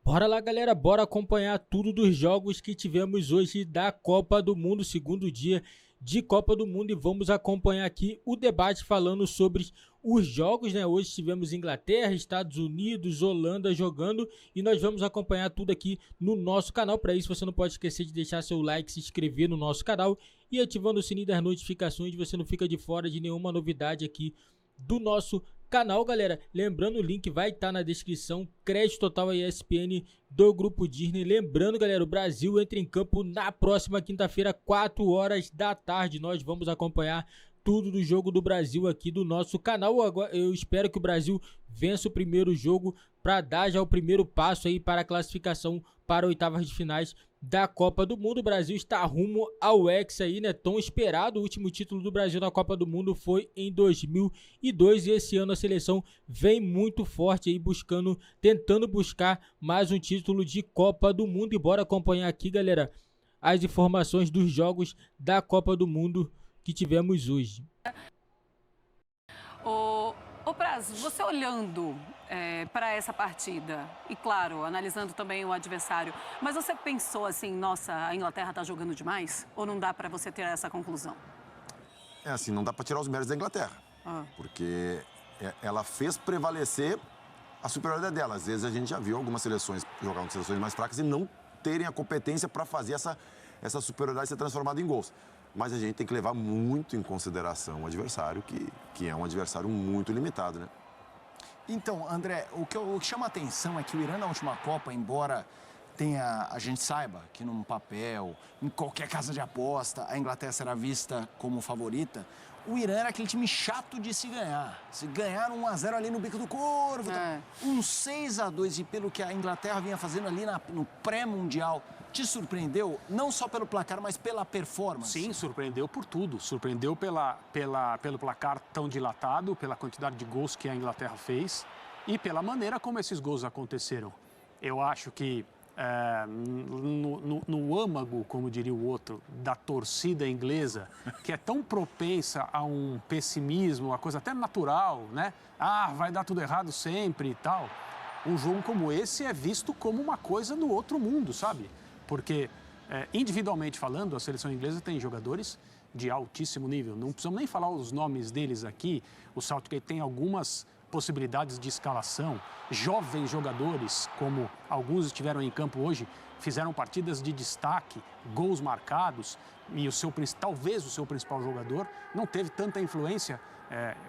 Bora lá, galera, bora acompanhar tudo dos jogos que tivemos hoje da Copa do Mundo, segundo dia de Copa do Mundo, e vamos acompanhar aqui o debate falando sobre os jogos, né? Hoje tivemos Inglaterra, Estados Unidos, Holanda jogando e nós vamos acompanhar tudo aqui no nosso canal. Para isso, você não pode esquecer de deixar seu like, se inscrever no nosso canal e ativando o sininho das notificações, você não fica de fora de nenhuma novidade aqui do nosso canal, galera. Lembrando, o link vai estar na descrição. Crédito total ESPN do Grupo Disney. Lembrando, galera, o Brasil entra em campo na próxima quinta-feira, 4 horas da tarde. Nós vamos acompanhar tudo do jogo do Brasil aqui do nosso canal. Agora, eu espero que o Brasil vença o primeiro jogo para dar já o primeiro passo aí para a classificação para oitavas de finais da Copa do Mundo. O Brasil está rumo ao Hexa aí, né? Tão esperado. O último título do Brasil na Copa do Mundo foi em 2002 e esse ano a seleção vem muito forte aí tentando buscar mais um título de Copa do Mundo. E bora acompanhar aqui, galera, as informações dos jogos da Copa do Mundo que tivemos hoje. Ô Praz, você olhando para essa partida e, claro, analisando também o adversário, mas você pensou assim, nossa, a Inglaterra está jogando demais? Ou não dá para você ter essa conclusão? É assim, não dá para tirar os méritos da Inglaterra, porque ela fez prevalecer a superioridade dela. Às vezes a gente já viu algumas seleções jogar com seleções mais fracas e não terem a competência para fazer essa superioridade ser transformada em gols. Mas a gente tem que levar muito em consideração o adversário, que é um adversário muito limitado, né? Então, André, o que chama a atenção é que o Irã na última Copa, embora a gente saiba que num papel, em qualquer casa de aposta, a Inglaterra será vista como favorita, o Irã era aquele time chato de se ganhar. Se ganhar 1-0 ali no bico do corvo, um 6-2, e pelo que a Inglaterra vinha fazendo ali no pré-mundial, te surpreendeu, não só pelo placar, mas pela performance? Sim, surpreendeu por tudo. Surpreendeu pelo placar tão dilatado, pela quantidade de gols que a Inglaterra fez e pela maneira como esses gols aconteceram. Eu acho que no âmago, como diria o outro, da torcida inglesa, que é tão propensa a um pessimismo, uma coisa até natural, né? Ah, vai dar tudo errado sempre e tal. Um jogo como esse é visto como uma coisa do outro mundo, sabe? Porque, individualmente falando, a seleção inglesa tem jogadores de altíssimo nível. Não precisamos nem falar os nomes deles aqui. O Southgate tem algumas possibilidades de escalação. Jovens jogadores, como alguns estiveram em campo hoje, fizeram partidas de destaque, gols marcados. E talvez o seu principal jogador não teve tanta influência.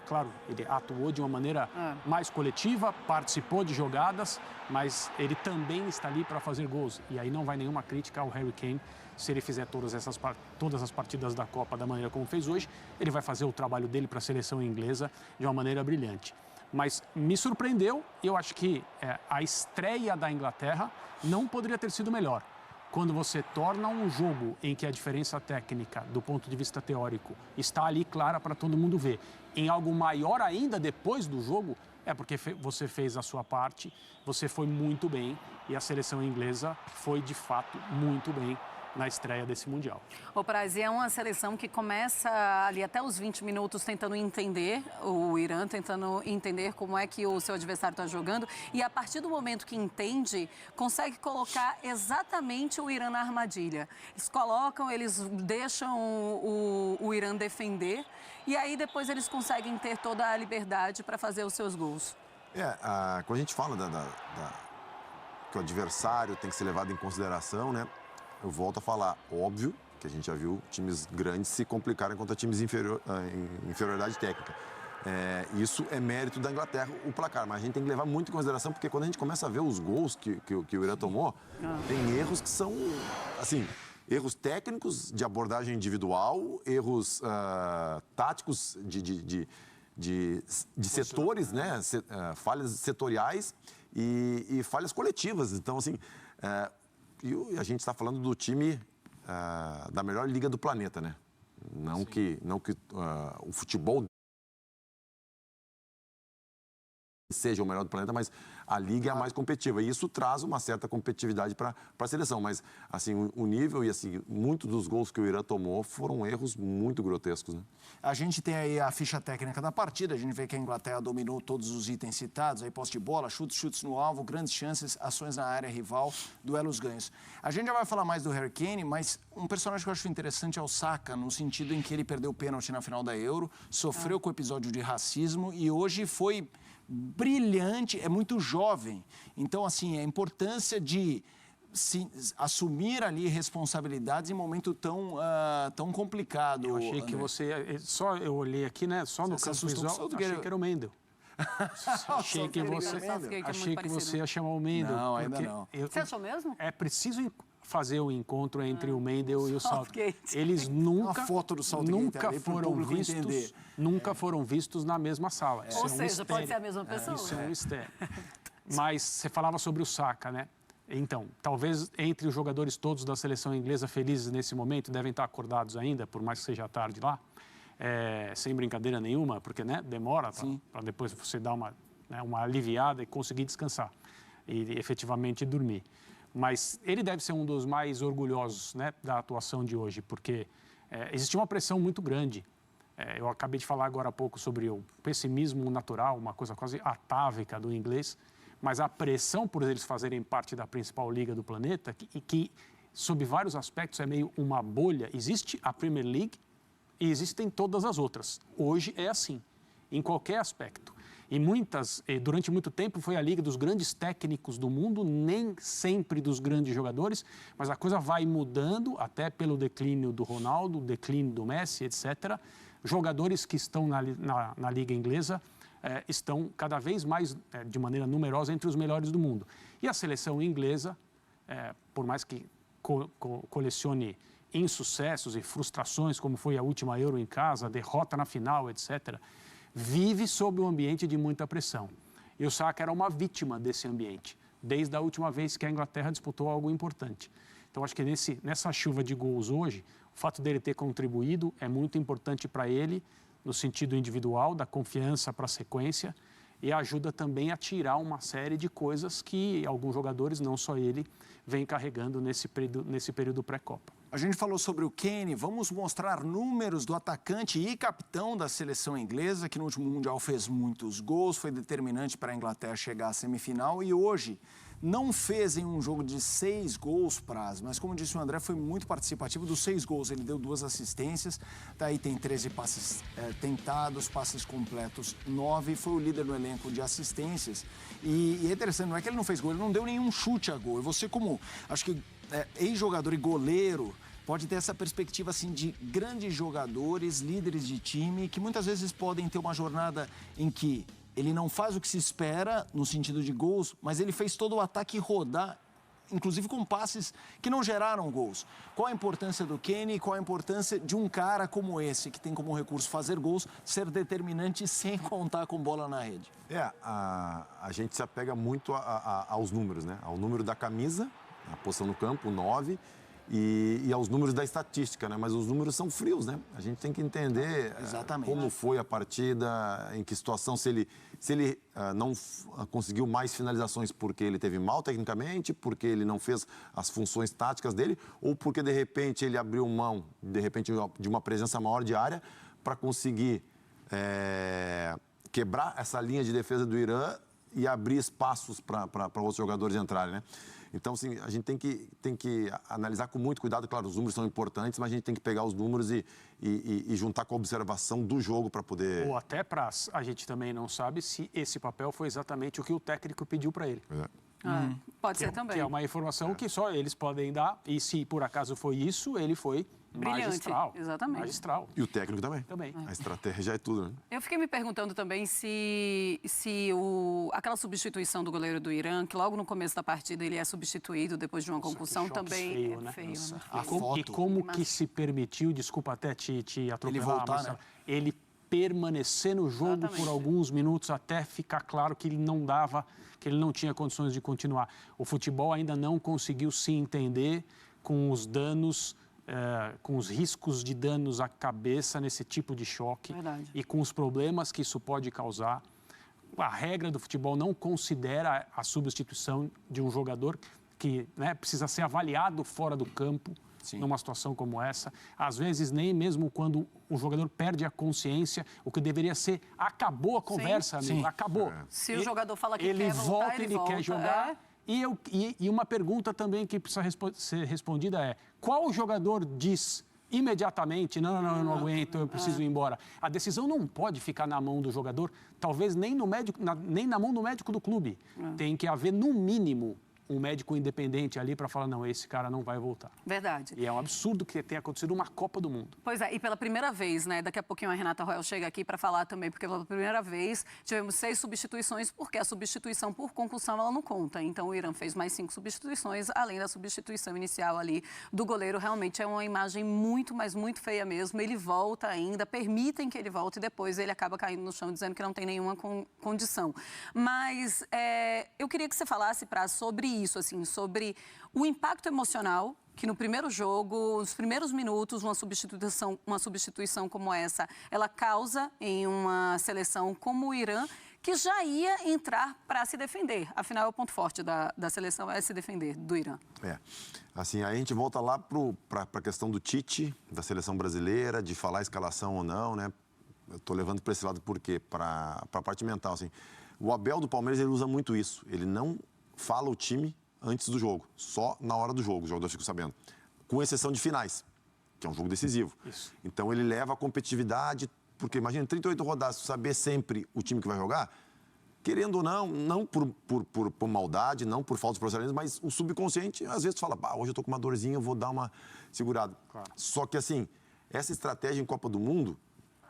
Claro, ele atuou de uma maneira mais coletiva, participou de jogadas, mas ele também está ali para fazer gols. E aí não vai nenhuma crítica ao Harry Kane. Se ele fizer todas as partidas da Copa da maneira como fez hoje, ele vai fazer o trabalho dele para a seleção inglesa de uma maneira brilhante. Mas me surpreendeu e eu acho que a estreia da Inglaterra não poderia ter sido melhor. Quando você torna um jogo em que a diferença técnica, do ponto de vista teórico, está ali clara para todo mundo ver, em algo maior ainda depois do jogo, é porque você fez a sua parte, você foi muito bem e a seleção inglesa foi, de fato, muito bem na estreia desse Mundial. Ô Praz, é uma seleção que começa ali até os 20 minutos tentando entender o Irã, tentando entender como é que o seu adversário está jogando e a partir do momento que entende, consegue colocar exatamente o Irã na armadilha. Eles deixam o Irã defender e aí depois eles conseguem ter toda a liberdade para fazer os seus gols. Quando a gente fala que o adversário tem que ser levado em consideração, né? Eu volto a falar, óbvio, que a gente já viu times grandes se complicarem contra times em inferioridade técnica. Isso é mérito da Inglaterra, o placar, mas a gente tem que levar muito em consideração, porque quando a gente começa a ver os gols que o Irã tomou, tem erros que são, assim, erros técnicos de abordagem individual, erros táticos de setores, né? Falhas setoriais e falhas coletivas. Então, assim, e a gente está falando do time da melhor liga do planeta, né? Não que o futebol seja o melhor do planeta, mas a liga é a mais competitiva. E isso traz uma certa competitividade para a seleção. Mas, assim, o nível e, assim, muitos dos gols que o Irã tomou foram erros muito grotescos, né? A gente tem aí a ficha técnica da partida, a gente vê que a Inglaterra dominou todos os itens citados, aí posse de bola, chutes no alvo, grandes chances, ações na área rival, duelos ganhos. A gente já vai falar mais do Harry Kane, mas um personagem que eu acho interessante é o Saka, no sentido em que ele perdeu o pênalti na final da Euro, sofreu com o episódio de racismo e hoje foi brilhante, é muito jovem. Então, assim, a importância de assumir ali responsabilidades em um momento tão complicado. Eu achei que você... Só eu olhei aqui, né? Só no campo visual, achei que era o Mendel. Achei que você ia chamar o Mendel. Não, ainda não. Você achou mesmo? É preciso fazer o encontro entre o Mendel e o Southgate. Eles nunca, uma foto do Southgate nunca foram vistos na mesma sala. Ou seja, pode ser a mesma pessoa. Isso é um mistério. Mas você falava sobre o Saka, né? Então, talvez entre os jogadores todos da seleção inglesa felizes nesse momento, devem estar acordados ainda, por mais que seja tarde lá, sem brincadeira nenhuma, porque, né, demora para depois você dar uma aliviada e conseguir descansar e efetivamente dormir. Mas ele deve ser um dos mais orgulhosos, né, da atuação de hoje, porque existe uma pressão muito grande. Eu acabei de falar agora há pouco sobre o pessimismo natural, uma coisa quase atávica do inglês, mas a pressão por eles fazerem parte da principal liga do planeta, que sob vários aspectos é meio uma bolha. Existe a Premier League e existem todas as outras. Hoje é assim, em qualquer aspecto. E durante muito tempo foi a liga dos grandes técnicos do mundo, nem sempre dos grandes jogadores, mas a coisa vai mudando, até pelo declínio do Ronaldo, declínio do Messi, etc. Jogadores que estão na liga inglesa estão cada vez mais, de maneira numerosa, entre os melhores do mundo. E a seleção inglesa, por mais que colecione insucessos e frustrações, como foi a última Euro em casa, a derrota na final, etc., vive sob um ambiente de muita pressão. E o Saka era uma vítima desse ambiente, desde a última vez que a Inglaterra disputou algo importante. Então, acho que nessa chuva de gols hoje, o fato dele ter contribuído é muito importante para ele, no sentido individual, da confiança para a sequência, e ajuda também a tirar uma série de coisas que alguns jogadores, não só ele, vem carregando nesse período pré-Copa. A gente falou sobre o Kane, vamos mostrar números do atacante e capitão da seleção inglesa, que no último Mundial fez muitos gols, foi determinante para a Inglaterra chegar à semifinal e hoje não fez em um jogo de 6 gols, Praz, mas como disse o André, foi muito participativo. Dos 6 gols, ele deu 2 assistências, daí tem 13 passes tentados, passes completos 9, foi o líder no elenco de assistências. E é interessante, não é que ele não fez gol, ele não deu nenhum chute a gol. E você, como, acho que ex-jogador e goleiro, pode ter essa perspectiva assim de grandes jogadores, líderes de time, que muitas vezes podem ter uma jornada em que ele não faz o que se espera no sentido de gols, mas ele fez todo o ataque rodar, inclusive com passes que não geraram gols. Qual a importância do Kane e qual a importância de um cara como esse, que tem como recurso fazer gols, ser determinante sem contar com bola na rede? A gente se apega muito aos números, né? Ao número da camisa, a posição no campo, o 9, e aos números da estatística, né? Mas os números são frios, né? A gente tem que entender como foi a partida, em que situação, se ele não conseguiu mais finalizações porque ele teve mal tecnicamente, porque ele não fez as funções táticas dele, ou porque, de repente, ele abriu mão, de uma presença maior de área para conseguir quebrar essa linha de defesa do Irã e abrir espaços para outros jogadores entrarem, né? Então, assim, a gente tem que analisar com muito cuidado. Claro, os números são importantes, mas a gente tem que pegar os números e juntar com a observação do jogo para poder... Ou até a gente também não sabe se esse papel foi exatamente o que o técnico pediu para ele. Pode ser também. Que é uma informação que só eles podem dar. E se por acaso foi isso, ele foi brilhante, magistral. Exatamente. Magistral. E o técnico também. A estratégia é tudo, né? Eu fiquei me perguntando também se aquela substituição do goleiro do Irã, que logo no começo da partida ele é substituído depois de uma concussão, também feio, é feio. Né? Né? E como que se permitiu, desculpa até te atropelar, ele voltar, Marcelo, né? ele permanecer no jogo Exatamente. por alguns minutos até ficar claro que ele não dava, que ele não tinha condições de continuar. O futebol ainda não conseguiu se entender com os danos, com os riscos de danos à cabeça nesse tipo de choque. Verdade. E com os problemas que isso pode causar. a regra do futebol não considera a substituição de um jogador que, né, precisa ser avaliado fora do campo. Sim. Numa situação como essa. Às vezes, nem mesmo quando o jogador perde a consciência, o que deveria ser, acabou a conversa, sim, amigo, sim. acabou. Se o jogador fala que ele quer voltar, ele quer jogar. E uma pergunta também que precisa ser respondida é, qual jogador diz imediatamente, não, eu não aguento, eu preciso ir embora? A decisão não pode ficar na mão do jogador, talvez nem na mão do médico do clube. Tem que haver, no mínimo, um médico independente ali para falar, não, esse cara não vai voltar. Verdade. E é um absurdo que tenha acontecido uma Copa do Mundo. Pois é, e pela primeira vez, né, daqui a pouquinho a Renata Royal chega aqui para falar também, porque pela primeira vez tivemos 6 substituições, porque a substituição por concussão ela não conta. Então o Irã fez mais 5 substituições, além da substituição inicial ali do goleiro. Realmente é uma imagem muito, mas muito feia mesmo. Ele volta ainda, permitem que ele volte e depois ele acaba caindo no chão dizendo que não tem nenhuma condição. Mas eu queria que você falasse, Praz, sobre isso, assim, sobre o impacto emocional que no primeiro jogo, nos primeiros minutos, uma substituição como essa, ela causa em uma seleção como o Irã, que já ia entrar para se defender. Afinal, o ponto forte da seleção é se defender do Irã. Assim, aí a gente volta lá para a questão do Tite, da seleção brasileira, de falar escalação ou não, né? Eu estou levando para esse lado por quê? Para a parte mental, assim. O Abel do Palmeiras, ele usa muito isso. Ele não fala o time antes do jogo, só na hora do jogo, os jogadores ficam sabendo. Com exceção de finais, que é um jogo decisivo. Isso. Então ele leva a competitividade, porque imagina, 38 rodadas, saber sempre o time que vai jogar, querendo ou não por maldade, não por falta de profissionalismo, mas o subconsciente, às vezes tu fala, hoje eu tô com uma dorzinha, eu vou dar uma segurada. Claro. Só que assim, essa estratégia em Copa do Mundo,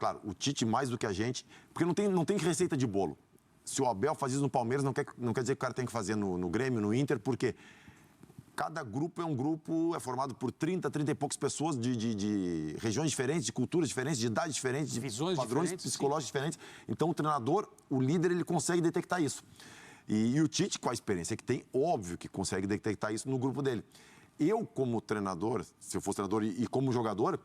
claro, o Tite mais do que a gente, porque não tem receita de bolo. Se o Abel faz isso no Palmeiras, não quer dizer que o cara tem que fazer no Grêmio, no Inter, porque cada grupo é formado por 30 e poucas pessoas de regiões diferentes, de culturas diferentes, de idades diferentes, de visões padrões psicológicos diferentes. Então, o treinador, o líder, ele consegue detectar isso. E o Tite, com a experiência que tem, óbvio que consegue detectar isso no grupo dele. Eu, como treinador, se eu fosse treinador e como jogador,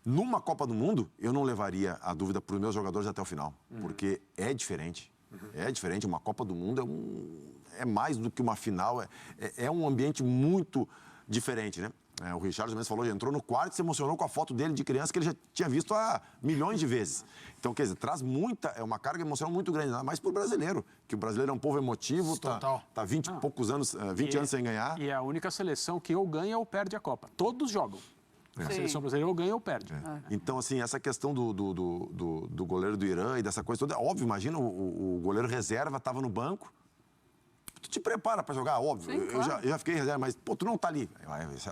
numa Copa do Mundo, eu não levaria a dúvida para os meus jogadores até o final, porque é diferente. É diferente, uma Copa do Mundo é mais do que uma final, é um ambiente muito diferente, né? O Richarlison mesmo falou, entrou no quarto e se emocionou com a foto dele de criança que ele já tinha visto há milhões de vezes. Então, quer dizer, traz uma carga emocional muito grande, ainda mais para o brasileiro, que o brasileiro é um povo emotivo, tá 20 e poucos anos, 20 anos sem ganhar. E é a única seleção que ou ganha ou perde a Copa. Todos jogam. A seleção brasileira ou ganha ou perde. Então, assim, essa questão do goleiro do Irã e dessa coisa toda, óbvio, imagina, o goleiro reserva estava no banco, tu te prepara para jogar, óbvio. Sim, claro. Eu já fiquei reserva, mas, pô, tu não tá ali.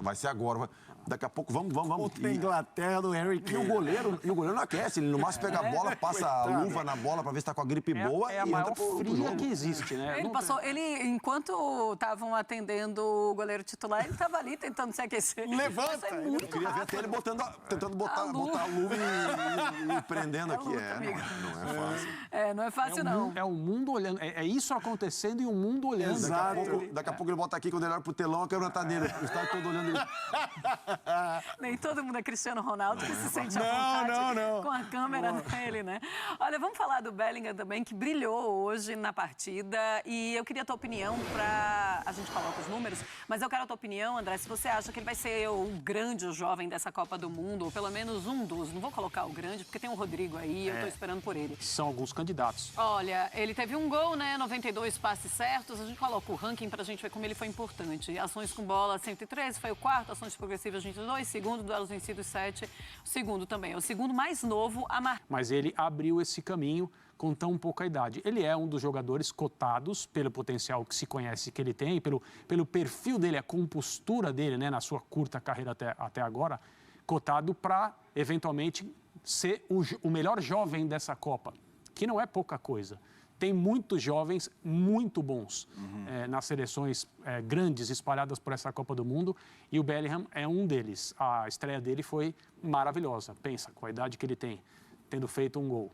Vai ser agora. Daqui a pouco, vamos. Contra a Inglaterra, do Harry Kane. E o goleiro não aquece, ele no máximo pega a bola, passa a luva na bola para ver se tá com a gripe boa e a maior fria que existe, né? Enquanto estavam atendendo o goleiro titular, ele estava ali tentando se aquecer. Levanta! Eu queria ver até ele tentando botar a luva e prendendo aqui. Não é fácil. Não é fácil, não. É o mundo olhando, é isso acontecendo e o mundo olhando. Daqui a pouco ele bota aqui, quando ele olha pro telão, a câmera tá nele. O estádio todo olhando ele. Nem todo mundo é Cristiano Ronaldo que se sente à vontade com a câmera nele, né? Olha, vamos falar do Bellingham também, que brilhou hoje na partida. E eu queria a tua opinião para... A gente coloca os números, mas eu quero a tua opinião, André, se você acha que ele vai ser o grande, o jovem dessa Copa do Mundo, ou pelo menos um dos. Não vou colocar o grande, porque tem o Rodrigo aí, eu tô esperando por ele. São alguns candidatos. Olha, ele teve um gol, né? 92 passes certos. A gente coloca o ranking pra gente ver como ele foi importante. Ações com bola, 113, foi o quarto. Ações progressivas, 22. Segundo, duelos vencidos, 7. O segundo também. É o segundo mais novo a marcar. Mas ele abriu esse caminho com tão pouca idade. Ele é um dos jogadores cotados pelo potencial que se conhece que ele tem, pelo perfil dele, a compostura dele, né, na sua curta carreira até agora, cotado para, eventualmente, ser o melhor jovem dessa Copa, que não é pouca coisa. Tem muitos jovens muito bons nas seleções grandes espalhadas por essa Copa do Mundo e o Bellingham é um deles. A estreia dele foi maravilhosa. Pensa, com a idade que ele tem, tendo feito um gol,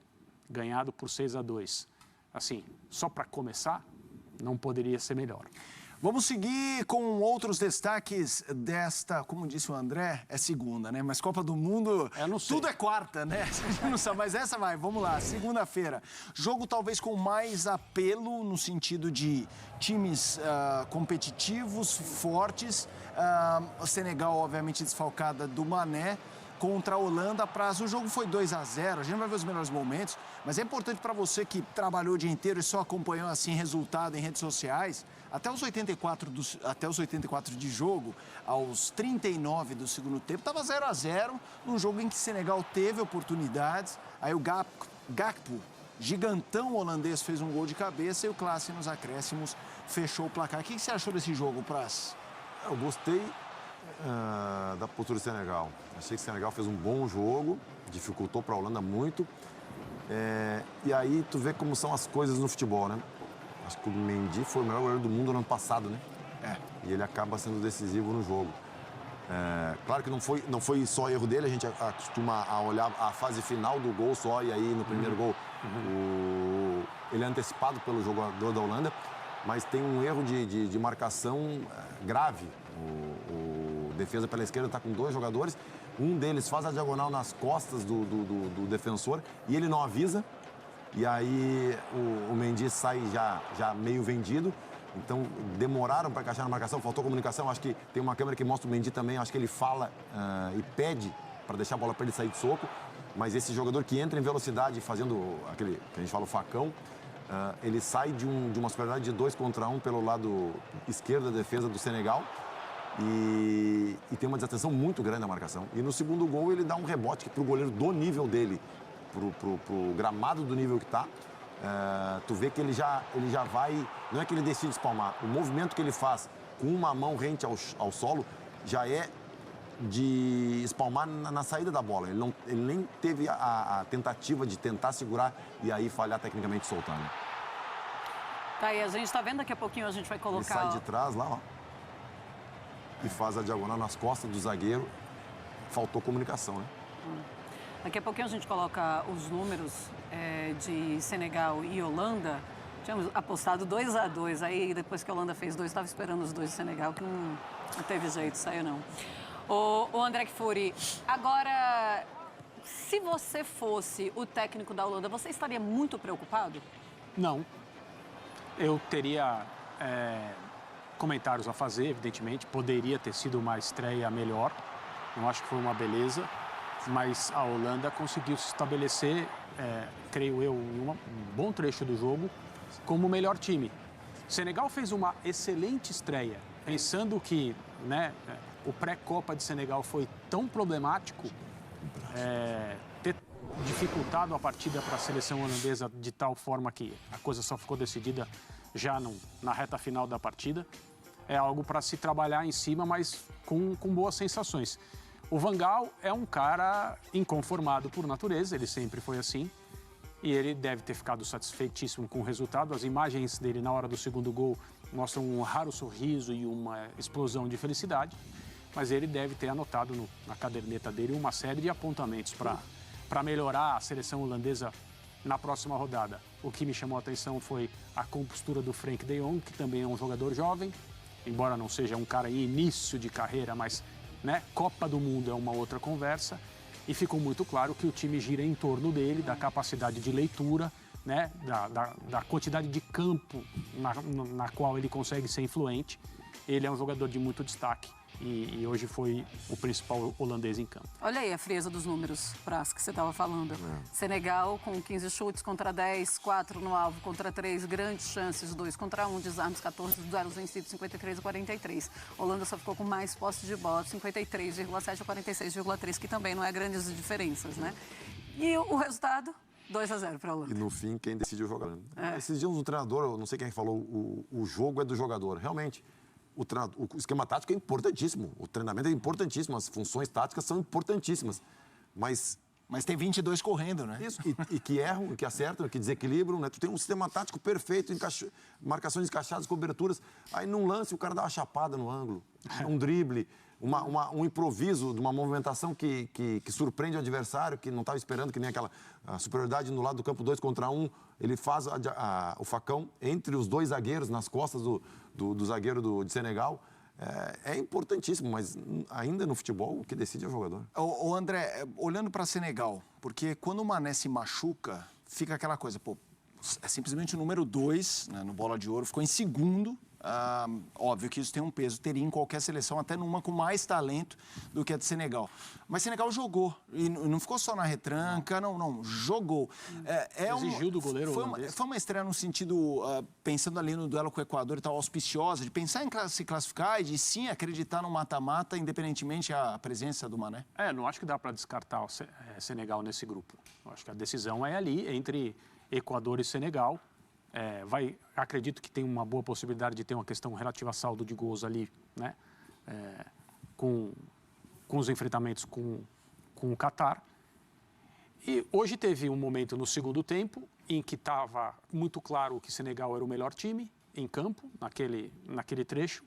ganhado por 6-2. Assim, só para começar, não poderia ser melhor. Vamos seguir com outros destaques desta, como disse o André, é segunda, né? Mas Copa do Mundo, tudo é quarta, né? Não sabe, mas essa vai, vamos lá, segunda-feira. Jogo talvez com mais apelo no sentido de times competitivos, fortes. O Senegal, obviamente, desfalcada do Mané. Contra a Holanda, o jogo foi 2-0, a gente vai ver os melhores momentos, mas é importante para você que trabalhou o dia inteiro e só acompanhou assim resultado em redes sociais, até os 84 de jogo, aos 39 do segundo tempo, estava 0-0, num jogo em que o Senegal teve oportunidades, aí o Gakpo, gigantão holandês, fez um gol de cabeça e o Klaassen nos acréscimos fechou o placar. O que você achou desse jogo, Praz? Eu gostei da postura do Senegal. Achei que o Senegal fez um bom jogo, dificultou para a Holanda muito. E aí tu vê como são as coisas no futebol, né? Acho que o Mendy foi o melhor goleiro do mundo no ano passado, né? E ele acaba sendo decisivo no jogo. Claro que não foi só erro dele, a gente acostuma a olhar a fase final do gol só, e aí no primeiro gol ele é antecipado pelo jogador da Holanda, mas tem um erro de marcação grave. O defesa pela esquerda está com 2 jogadores, um deles faz a diagonal nas costas do defensor e ele não avisa, e aí o Mendy sai já meio vendido, então demoraram para encaixar na marcação, faltou comunicação. Acho que tem uma câmera que mostra o Mendy também, acho que ele fala e pede para deixar a bola para ele sair de soco, mas esse jogador que entra em velocidade fazendo aquele que a gente fala o facão, ele sai de uma superioridade de 2 contra 1 pelo lado esquerdo da defesa do Senegal. E tem uma desatenção muito grande na marcação. E no segundo gol ele dá um rebote para o goleiro do nível dele, pro gramado do nível que está. Tu vê que ele já vai... Não é que ele decide espalmar. O movimento que ele faz com uma mão rente ao solo já é de espalmar na saída da bola. Ele nem teve a tentativa de tentar segurar e aí falhar tecnicamente e soltar, né? Tá, e a gente está vendo, daqui a pouquinho a gente vai colocar... Ele sai de trás lá, ó. E faz a diagonal nas costas do zagueiro. Faltou comunicação, né? Daqui a pouquinho a gente coloca os números de Senegal e Holanda. Tínhamos apostado 2-2. Aí depois que a Holanda fez 2, estava esperando os 2 do Senegal, que não teve jeito, saiu não. O André Kfouri, agora, se você fosse o técnico da Holanda, você estaria muito preocupado? Não. Eu teria... comentários a fazer, evidentemente. Poderia ter sido uma estreia melhor. Não acho que foi uma beleza. Mas a Holanda conseguiu se estabelecer, creio eu, em um bom trecho do jogo, como o melhor time. O Senegal fez uma excelente estreia, pensando que o pré-Copa de Senegal foi tão problemático, ter dificultado a partida para a seleção holandesa de tal forma que a coisa só ficou decidida já na reta final da partida. É algo para se trabalhar em cima, mas com boas sensações. O Van Gaal é um cara inconformado por natureza, ele sempre foi assim. E ele deve ter ficado satisfeitíssimo com o resultado. As imagens dele na hora do segundo gol mostram um raro sorriso e uma explosão de felicidade. Mas ele deve ter anotado na caderneta dele uma série de apontamentos para melhorar a seleção holandesa na próxima rodada. O que me chamou a atenção foi a compostura do Frenkie de Jong, que também é um jogador jovem, embora não seja um cara em início de carreira, mas Copa do Mundo é uma outra conversa. E ficou muito claro que o time gira em torno dele, da capacidade de leitura, da quantidade de campo na qual ele consegue ser influente. Ele é um jogador de muito destaque e hoje foi o principal holandês em campo. Olha aí a frieza dos números, Praz, que você estava falando. Senegal com 15 chutes contra 10, 4 no alvo contra 3, grandes chances, 2 contra 1, desarmes 14, duelos vencidos 53 a 43. Holanda só ficou com mais posse de bola, 53,7 a 46,3, que também não é grandes diferenças, né? E o resultado? 2-0 para a Holanda. E no fim, quem decidiu o jogador. Esses dias o treinador, eu não sei quem falou, o jogo é do jogador. Realmente, o esquema tático é importantíssimo, o treinamento é importantíssimo, as funções táticas são importantíssimas. Mas tem 22 correndo, né? Isso, e que erram, que acertam, que desequilibram, né? Tu tem um sistema tático perfeito, marcações encaixadas, coberturas. Aí num lance o cara dá uma chapada no ângulo, um drible, um improviso de uma movimentação que surpreende o adversário, que não estava esperando, que nem aquela superioridade no lado do campo 2 contra 1. Ele faz o facão entre os 2 zagueiros, nas costas do zagueiro de Senegal é importantíssimo, mas ainda no futebol o que decide é o jogador. Ô André, olhando para Senegal, porque quando o Mané se machuca, fica aquela coisa, pô, é simplesmente o número 2, né, no Bola de Ouro, ficou em segundo. Óbvio que isso tem um peso, teria em qualquer seleção, até numa com mais talento do que a de Senegal. Mas Senegal jogou, e não ficou só na retranca, não, jogou. Exigiu do goleiro holandês. Foi uma estreia no sentido, pensando ali no duelo com o Equador e tal, auspiciosa, de pensar em se classificar e de sim acreditar no mata-mata, independentemente da presença do Mané? Não acho que dá para descartar o Senegal nesse grupo. Eu acho que a decisão é ali, entre Equador e Senegal. Acredito que tem uma boa possibilidade de ter uma questão relativa a saldo de gols ali, né? Com os enfrentamentos com o Catar. E hoje teve um momento no segundo tempo em que estava muito claro que Senegal era o melhor time em campo, naquele trecho.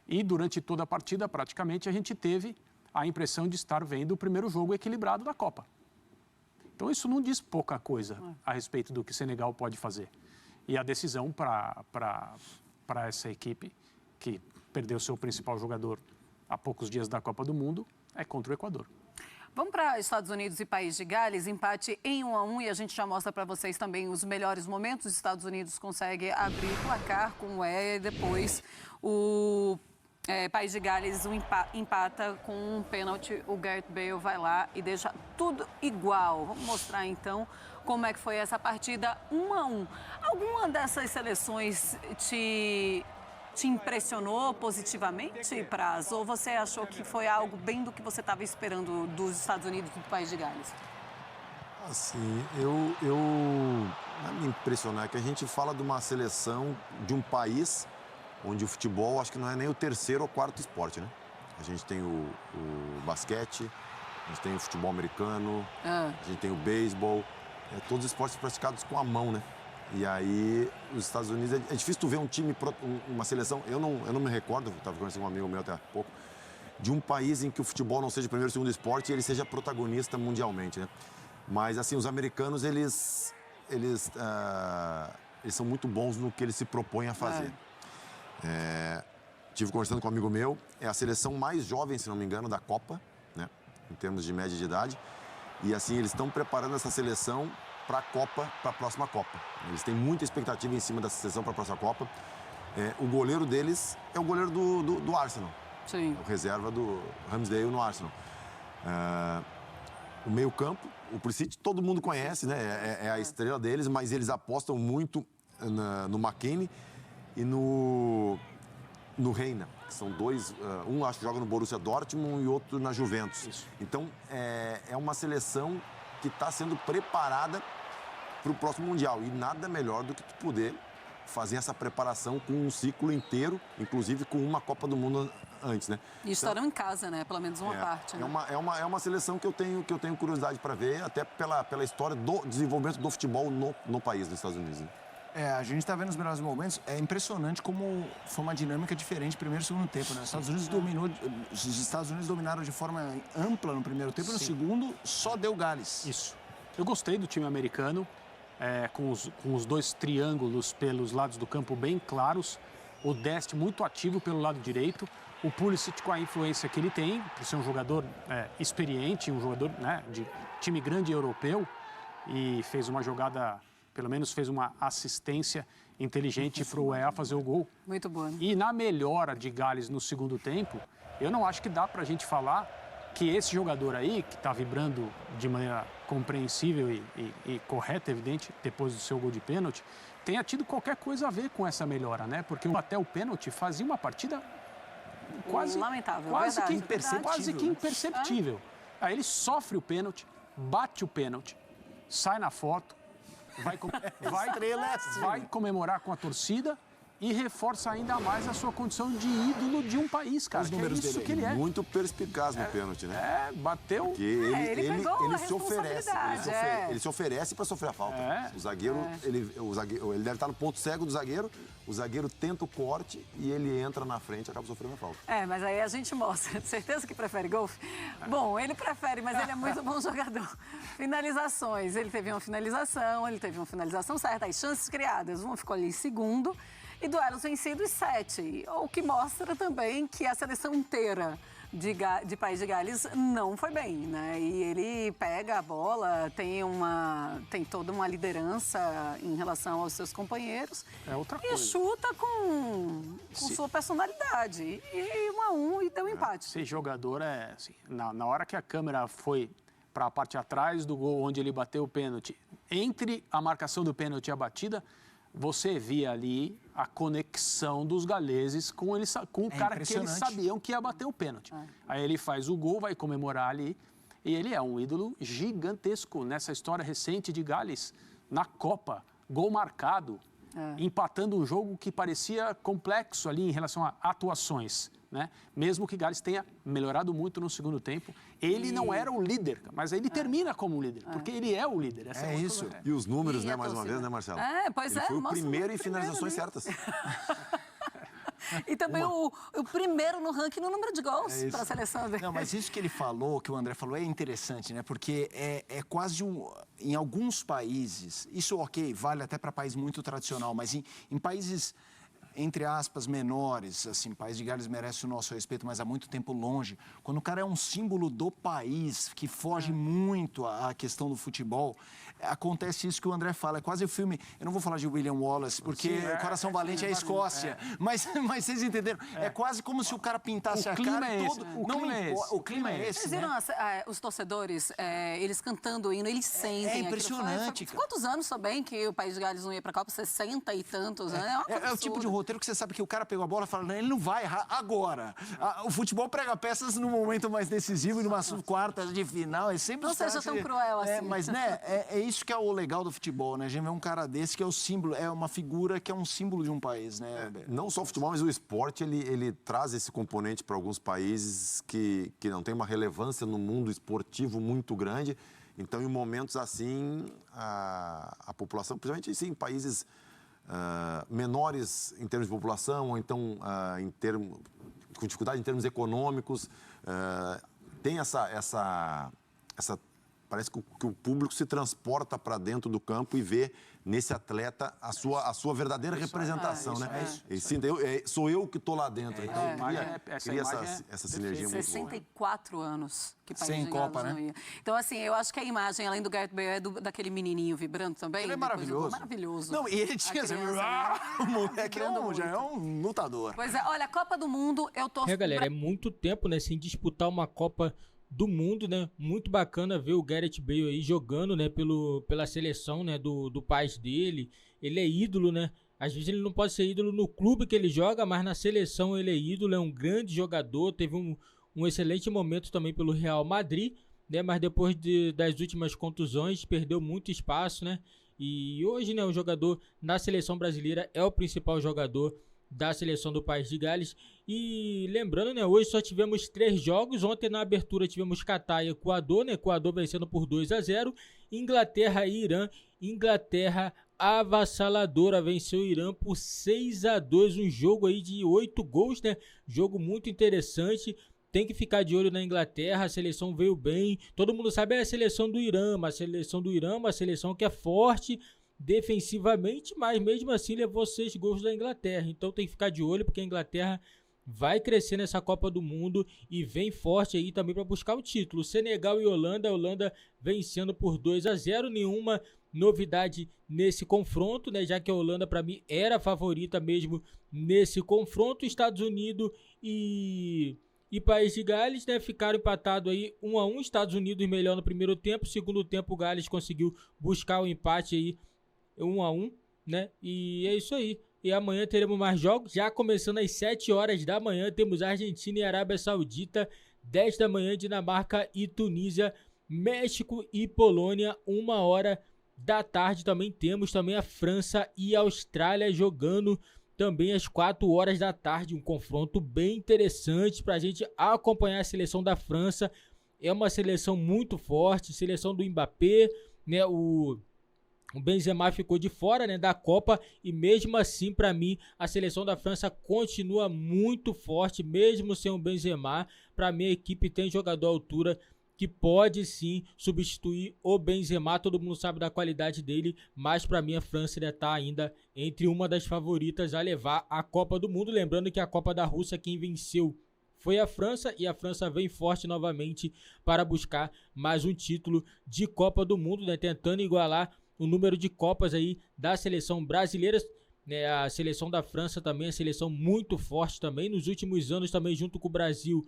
E durante toda a partida, praticamente, a gente teve a impressão de estar vendo o primeiro jogo equilibrado da Copa. Então isso não diz pouca coisa a respeito do que Senegal pode fazer. E a decisão para essa equipe, que perdeu seu principal jogador há poucos dias da Copa do Mundo, é contra o Equador. Vamos para Estados Unidos e País de Gales, empate em 1-1, e a gente já mostra para vocês também os melhores momentos. Os Estados Unidos consegue abrir o placar com o E, e depois o País de Gales empata com um pênalti. O Gareth Bale vai lá e deixa tudo igual. Vamos mostrar então como é que foi essa partida 1-1. Alguma dessas seleções te impressionou positivamente, Praz? Ou você achou que foi algo bem do que você estava esperando dos Estados Unidos e do País de Gales? Assim, não me impressionar, é que a gente fala de uma seleção de um país onde o futebol acho que não é nem o terceiro ou quarto esporte, né? A gente tem o basquete, a gente tem o futebol americano, a gente tem o beisebol, todos os esportes praticados com a mão, né? E aí, os Estados Unidos, é difícil tu ver um time, uma seleção, eu não me recordo, estava conversando com um amigo meu até há pouco, de um país em que o futebol não seja o primeiro ou segundo esporte e ele seja protagonista mundialmente, né? Mas, assim, os americanos, eles são muito bons no que eles se propõem a fazer. Estive conversando com um amigo meu, é a seleção mais jovem, se não me engano, da Copa, né? Em termos de média de idade. E assim, eles estão preparando essa seleção para a Copa, para a próxima Copa. Eles têm muita expectativa em cima dessa seleção para a próxima Copa. O goleiro deles é o goleiro do Arsenal. Sim. O reserva do Ramsdale no Arsenal. O meio-campo, o Pulisic, todo mundo conhece, né? É a estrela deles, mas eles apostam muito no McKennie e no Reina, que são dois, um acho que joga no Borussia Dortmund e outro na Juventus. Isso. Então, é uma seleção que está sendo preparada para o próximo Mundial. E nada melhor do que tu poder fazer essa preparação com um ciclo inteiro, inclusive com uma Copa do Mundo antes, né? E estarão em casa, né? Pelo menos uma parte, né? É uma seleção que eu tenho curiosidade para ver, até pela história do desenvolvimento do futebol no país, nos Estados Unidos, né? A gente está vendo os melhores momentos. É impressionante como foi uma dinâmica diferente primeiro e segundo tempo, né? Os Estados Unidos dominaram de forma ampla no primeiro tempo, e no segundo só deu Gales. Isso. Eu gostei do time americano, com os dois triângulos pelos lados do campo bem claros. O Dest muito ativo pelo lado direito. O Pulisic com a influência que ele tem, por ser um jogador experiente, um jogador, né, de time grande europeu, e fez uma jogada, pelo menos fez uma assistência inteligente para o EA fazer o gol. Muito boa, né? E na melhora de Gales no segundo tempo, eu não acho que dá para a gente falar que esse jogador aí, que está vibrando de maneira compreensível e correta, evidente, depois do seu gol de pênalti, tenha tido qualquer coisa a ver com essa melhora, né? Porque até o pênalti fazia uma partida lamentável, quase que imperceptível. Aí ele sofre o pênalti, bate o pênalti, sai na foto, vai comemorar com a torcida e reforça ainda mais a sua condição de ídolo de um país, cara. Os números dele que ele é. Muito perspicaz no pênalti, né? Bateu. Porque ele se oferece. Ele se oferece para sofrer a falta. O zagueiro, ele deve estar no ponto cego do zagueiro. O zagueiro tenta o corte e ele entra na frente e acaba sofrendo a falta. Mas aí a gente mostra. Certeza que prefere golfe? Bom, ele prefere, mas ele é muito bom jogador. Finalizações. Ele teve uma finalização certa. As chances criadas. Uma ficou ali em segundo e duelos vencidos 7, o que mostra também que a seleção inteira de País de Gales não foi bem, né? E ele pega a bola, tem toda uma liderança em relação aos seus companheiros. É outra e coisa. chuta com sua personalidade. E 1-1 e deu um empate. Esse jogador é assim, na hora que a câmera foi para a parte atrás do gol onde ele bateu o pênalti, entre a marcação do pênalti e a batida, você via ali a conexão dos galeses com o cara que eles sabiam que ia bater o pênalti. Aí ele faz o gol, vai comemorar ali, e ele é um ídolo gigantesco nessa história recente de Gales, na Copa, gol marcado, empatando um jogo que parecia complexo ali em relação a atuações, né? Mesmo que Gales tenha melhorado muito no segundo tempo, ele não era o líder, mas ele termina como líder, porque ele é o líder. Essa é isso. Coisa. E os números, né, mais uma vez, né, Marcelo? Pois ele foi o primeiro em finalizações certas. E também o primeiro no ranking no número de gols para a seleção dele. Não, mas isso que ele falou, que o André falou, é interessante, né? Porque é quase em alguns países, isso ok, vale até para país muito tradicional, mas em países, entre aspas, menores, assim, País de Gales merece o nosso respeito, mas há muito tempo longe. Quando o cara é um símbolo do país, que foge muito à questão do futebol, acontece isso que o André fala, é quase o filme, eu não vou falar de William Wallace, porque Coração Valente é a Escócia, mas vocês entenderam, é quase como se o cara pintasse a cara todo. O clima é esse, Vocês viram os torcedores, eles cantando o hino, eles sentem. É impressionante, cara. Quantos anos também que o País de Gales não ia para a Copa? 60 e tantos, né? É o tipo de roteiro que você sabe que o cara pegou a bola e fala, não, ele não vai errar agora. O futebol prega peças no momento mais decisivo, numas quartas de final, é sempre... Não seja tão cruel assim. Mas, né, é isso que é o legal do futebol, né? A gente vê um cara desse que é o símbolo, é uma figura que é um símbolo de um país, né? Não só o futebol, mas o esporte, ele traz esse componente para alguns países que não tem uma relevância no mundo esportivo muito grande. Então, em momentos assim, a população, principalmente assim, em países menores em termos de população, ou então com dificuldade em termos econômicos, tem essa parece que o público se transporta para dentro do campo e vê nesse atleta a sua verdadeira representação, né? Sou eu que estou lá dentro. Então, cria essa sinergia muito boa. 64 anos que País Sem de Copa, Gales não ia. Então, assim, eu acho que a imagem, além do Gareth Bale, é daquele menininho vibrando também. Ele é maravilhoso. Maravilhoso. Não, e ele tinha... O moleque já é um lutador. Pois é, olha, a Copa do Mundo, eu torço... Galera, é muito tempo, né, sem disputar uma Copa do Mundo, né? Muito bacana ver o Gareth Bale aí jogando, né, pela seleção, né, do país dele. Ele é ídolo, né? Às vezes ele não pode ser ídolo no clube que ele joga, mas na seleção ele é ídolo, é um grande jogador, teve um excelente momento também pelo Real Madrid, né? Mas depois das últimas contusões perdeu muito espaço, né? E hoje, né, o jogador na seleção brasileira é o principal jogador da seleção do País de Gales. E lembrando, né, hoje só tivemos 3 jogos. Ontem na abertura tivemos Catar e Equador, né, Equador vencendo por 2-0, Inglaterra e Irã. Inglaterra avassaladora, venceu o Irã por 6-2, um jogo aí de 8 gols, né, jogo muito interessante. Tem que ficar de olho na Inglaterra, a seleção veio bem, todo mundo sabe a seleção do Irã, mas a seleção do Irã é uma seleção que é forte defensivamente, mas mesmo assim levou 6 gols da Inglaterra. Então tem que ficar de olho, porque a Inglaterra vai crescer nessa Copa do Mundo e vem forte aí também para buscar o título. Senegal e Holanda, a Holanda vencendo por 2-0, nenhuma novidade nesse confronto, né? Já que a Holanda para mim era a favorita mesmo nesse confronto. Estados Unidos e País de Gales, né, ficaram empatados aí 1-1, Estados Unidos melhor no primeiro tempo, segundo tempo o Gales conseguiu buscar o empate aí 1-1, né? E é isso aí. E amanhã teremos mais jogos, já começando às 7 horas da manhã, temos Argentina e Arábia Saudita, 10 da manhã, Dinamarca e Tunísia, México e Polônia, 1 hora da tarde. Também temos também a França e a Austrália jogando também às 4 horas da tarde, um confronto bem interessante para a gente acompanhar a seleção da França. É uma seleção muito forte, seleção do Mbappé, né? O Benzema ficou de fora, né, da Copa, e mesmo assim, para mim, a seleção da França continua muito forte, mesmo sem o Benzema. Para mim, a equipe tem jogador à altura que pode sim substituir o Benzema. Todo mundo sabe da qualidade dele, mas para mim a França está ainda entre uma das favoritas a levar a Copa do Mundo. Lembrando que a Copa da Rússia quem venceu foi a França, e a França vem forte novamente para buscar mais um título de Copa do Mundo, né? Tentando igualar o número de Copas aí da seleção brasileira, né? A seleção da França também é seleção muito forte também, nos últimos anos também junto com o Brasil,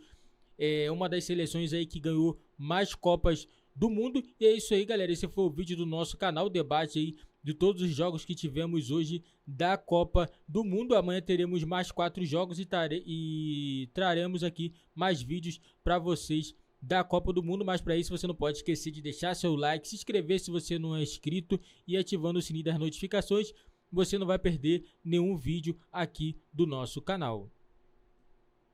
é uma das seleções aí que ganhou mais Copas do Mundo. E é isso aí, galera, esse foi o vídeo do nosso canal, o debate aí de todos os jogos que tivemos hoje da Copa do Mundo. Amanhã teremos mais 4 jogos e traremos aqui mais vídeos para vocês da Copa do Mundo, mas para isso você não pode esquecer de deixar seu like, se inscrever se você não é inscrito e ativando o sininho das notificações. Você não vai perder nenhum vídeo aqui do nosso canal.